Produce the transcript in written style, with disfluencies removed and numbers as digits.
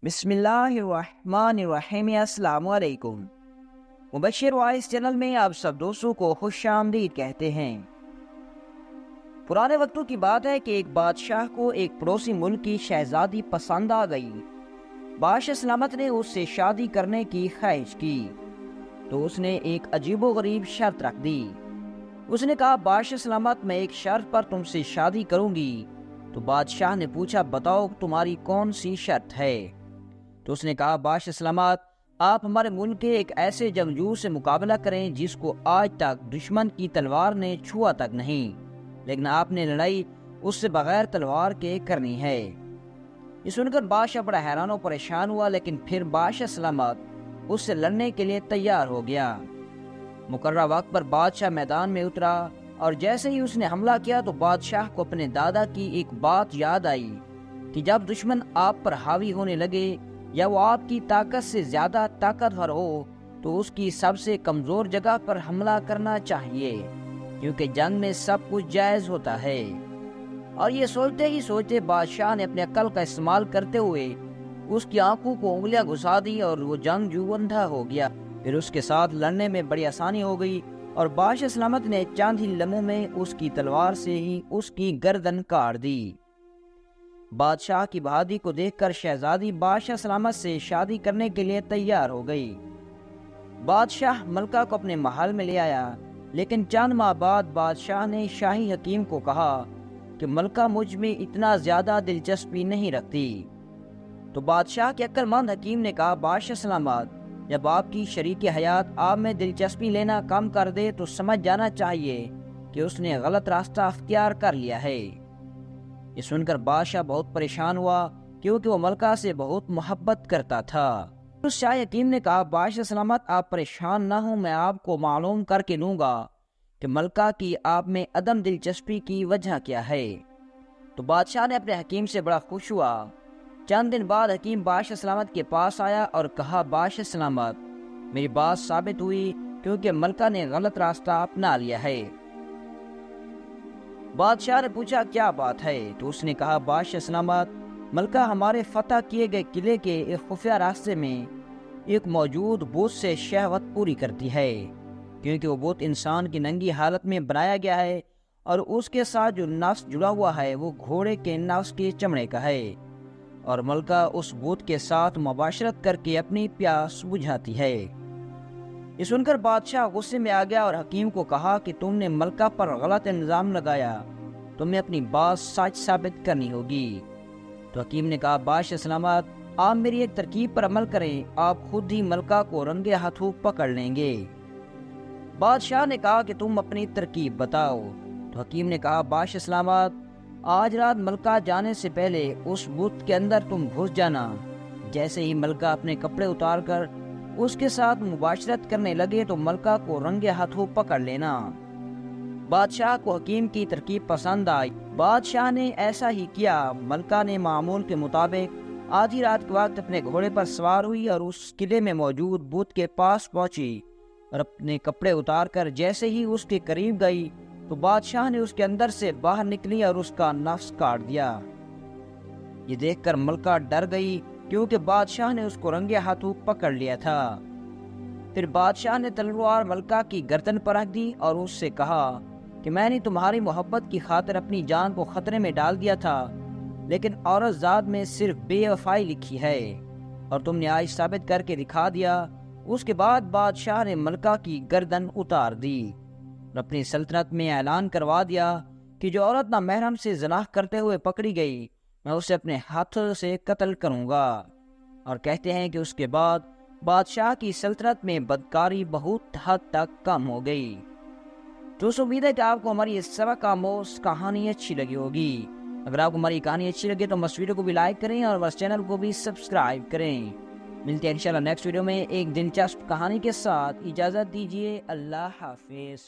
بسم اللہ الرحمن الرحیم۔ السلام علیکم۔ مبشر وائس چینل میں آپ سب دوستوں کو خوش آمدید کہتے ہیں۔ پرانے وقتوں کی بات ہے کہ ایک بادشاہ کو ایک پڑوسی ملک کی شہزادی پسند آ گئی۔ بادشاہ سلامت نے اس سے شادی کرنے کی خواہش کی تو اس نے ایک عجیب و غریب شرط رکھ دی۔ اس نے کہا، بادشاہ سلامت، میں ایک شرط پر تم سے شادی کروں گی۔ تو بادشاہ نے پوچھا، بتاؤ تمہاری کون سی شرط ہے؟ تو اس نے کہا، بادشاہ سلامت، آپ ہمارے ملک کے ایک ایسے جنگجو سے مقابلہ کریں جس کو آج تک دشمن کی تلوار نے چھوا تک نہیں، لیکن آپ نے لڑائی اس سے بغیر تلوار کے کرنی ہے۔ یہ سن کر بادشاہ بڑا حیران و پریشان ہوا، لیکن پھر بادشاہ سلامت اس سے لڑنے کے لیے تیار ہو گیا۔ مقررہ وقت پر بادشاہ میدان میں اترا اور جیسے ہی اس نے حملہ کیا تو بادشاہ کو اپنے دادا کی ایک بات یاد آئی کہ جب دشمن آپ پر حاوی ہونے لگے یا وہ آپ کی طاقت سے زیادہ طاقتور ہو تو اس کی سب سے کمزور جگہ پر حملہ کرنا چاہیے، کیونکہ جنگ میں سب کچھ جائز ہوتا ہے۔ اور یہ سوچتے ہی سوچتے بادشاہ نے اپنے عقل کا استعمال کرتے ہوئے اس کی آنکھوں کو انگلیاں گھسا دی اور وہ جنگجو اندھا ہو گیا۔ پھر اس کے ساتھ لڑنے میں بڑی آسانی ہو گئی اور بادشاہ سلامت نے چند ہی لمحوں میں اس کی تلوار سے ہی اس کی گردن کاٹ دی۔ بادشاہ کی بہادری کو دیکھ کر شہزادی بادشاہ سلامت سے شادی کرنے کے لیے تیار ہو گئی۔ بادشاہ ملکہ کو اپنے محل میں لے آیا، لیکن چند ماہ بعد بادشاہ نے شاہی حکیم کو کہا کہ ملکہ مجھ میں اتنا زیادہ دلچسپی نہیں رکھتی۔ تو بادشاہ کے عقل مند حکیم نے کہا، بادشاہ سلامت، جب آپ کی شریک حیات آپ میں دلچسپی لینا کم کر دے تو سمجھ جانا چاہیے کہ اس نے غلط راستہ اختیار کر لیا ہے۔ یہ سن کر بادشاہ بہت پریشان ہوا، کیونکہ وہ ملکہ سے بہت محبت کرتا تھا۔ اس شاہ حکیم نے کہا، بادشاہ سلامت، آپ پریشان نہ ہوں، میں آپ کو معلوم کر کے دوں گا کہ ملکہ کی آپ میں عدم دلچسپی کی وجہ کیا ہے۔ تو بادشاہ نے اپنے حکیم سے بڑا خوش ہوا۔ چند دن بعد حکیم بادشاہ سلامت کے پاس آیا اور کہا، بادشاہ سلامت، میری بات ثابت ہوئی کیونکہ ملکہ نے غلط راستہ اپنا لیا ہے۔ بادشاہ نے پوچھا، کیا بات ہے؟ تو اس نے کہا، بادشاہ سلامت، ملکہ ہمارے فتح کیے گئے قلعے کے ایک خفیہ راستے میں ایک موجود بت سے شہوت پوری کرتی ہے، کیونکہ وہ بت انسان کی ننگی حالت میں بنایا گیا ہے اور اس کے ساتھ جو نفس جڑا ہوا ہے وہ گھوڑے کے نفس کے چمڑے کا ہے، اور ملکہ اس بت کے ساتھ مباشرت کر کے اپنی پیاس بجھاتی ہے۔ یہ سن کر بادشاہ غصے میں آ گیا اور حکیم کو کہا کہ تم نے ملکہ پر غلط الزام لگایا، تمہیں اپنی بات سچ ثابت کرنی ہوگی۔ تو حکیم نے کہا، بادشاہ سلامت، آپ میری ایک ترکیب پر عمل کریں، آپ خود ہی ملکہ کو رنگے ہاتھوں پکڑ لیں گے۔ بادشاہ نے کہا کہ تم اپنی ترکیب بتاؤ۔ تو حکیم نے کہا، بادشاہ سلامت، آج رات ملکہ جانے سے پہلے اس بت کے اندر تم گھس جانا۔ جیسے ہی ملکہ اپنے کپڑے اتار کر اس کے ساتھ مباشرت کرنے لگے تو ملکہ کو رنگے ہاتھوں پکڑ لینا۔ بادشاہ کو حکیم کی ترکیب پسند آئی۔ بادشاہ نے ایسا ہی کیا۔ ملکہ نے معمول کے مطابق آدھی رات کے وقت اپنے گھوڑے پر سوار ہوئی اور اس قلعے میں موجود بت کے پاس پہنچی اور اپنے کپڑے اتار کر جیسے ہی اس کے قریب گئی تو بادشاہ نے اس کے اندر سے باہر نکلی اور اس کا نفس کاٹ دیا۔ یہ دیکھ کر ملکہ ڈر گئی، کیونکہ بادشاہ نے اس کو رنگے ہاتھوں پکڑ لیا تھا۔ پھر بادشاہ نے تلوار ملکہ کی گردن پر رکھ دی اور اس سے کہا کہ میں نے تمہاری محبت کی خاطر اپنی جان کو خطرے میں ڈال دیا تھا، لیکن عورت ذات میں صرف بے وفائی لکھی ہے اور تم نے آج ثابت کر کے دکھا دیا۔ اس کے بعد بادشاہ نے ملکہ کی گردن اتار دی اور اپنی سلطنت میں اعلان کروا دیا کہ جو عورت نامحرم سے زنا کرتے ہوئے پکڑی گئی میں اسے اپنے ہاتھوں سے قتل کروں گا۔ اور کہتے ہیں کہ اس کے بعد بادشاہ کی سلطنت میں بدکاری بہت حد تک کم ہو گئی۔ تو امید ہے کہ آپ کو ہماری اس سبق آموز کہانی اچھی لگی ہوگی۔ اگر آپ کو ہماری کہانی اچھی لگے تو ہمارے ویڈیو کو بھی لائک کریں اور ہمارے چینل کو بھی سبسکرائب کریں۔ ملتے ہیں انشاءاللہ نیکسٹ ویڈیو میں ایک دلچسپ کہانی کے ساتھ۔ اجازت دیجیے، اللہ حافظ۔